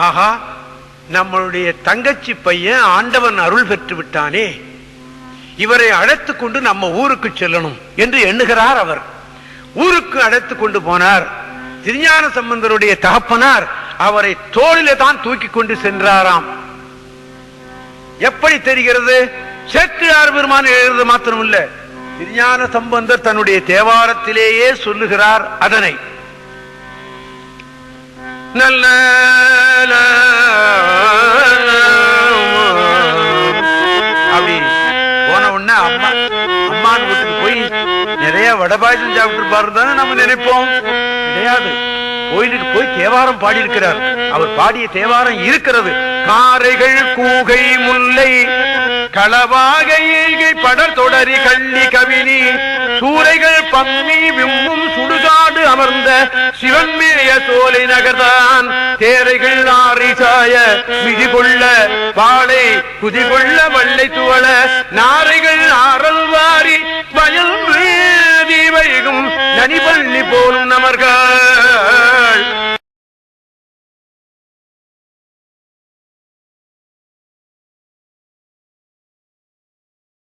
ஆஹா நம்மளுடைய தங்கச்சி பையன் ஆண்டவன் அருள் பெற்று விட்டானே, இவரை அழைத்து கொண்டு நம்ம ஊருக்கு செல்லணும் என்று எண்ணுகிறார். அவர் ஊருக்கு அழைத்து கொண்டு போனார். திருஞான சம்பந்தருடைய தகப்பனார் அவரை தோளிலே தான் தூக்கி கொண்டு சென்றாராம். எப்படி தெரிகிறது? சேக்கிழார் பெருமான் எழுதுறது மாத்திரமில்ல, திருஞான சம்பந்தர் தன்னுடைய தேவாரத்திலேயே சொல்லுகிறார் அதனை. நல்ல அப்படி போன உடனே அம்மான் வீட்டுக்கு போய் நிறைய வடபாயசம் சாப்பிட்டு பாருந்தானே நம்ம நினைப்போம். கிடையாது. கோயிலுக்கு போய் தேவாரம் பாடி இருக்கிறார். அவர் பாடிய தேவாரம் இருக்கிறது. காரைகள் கூகை முல்லை களவாகை படர் தொடரி கள்ளி கவினி சூரைகள் பம்மி விம்மும் சுடுகாடு அமர்ந்த சிவன்மேய சோலை நகர்தான் தேரைகள் ஆரிசாய விதி கொள்ள வாழை குதி கொள்ள வள்ளை துவள நாரை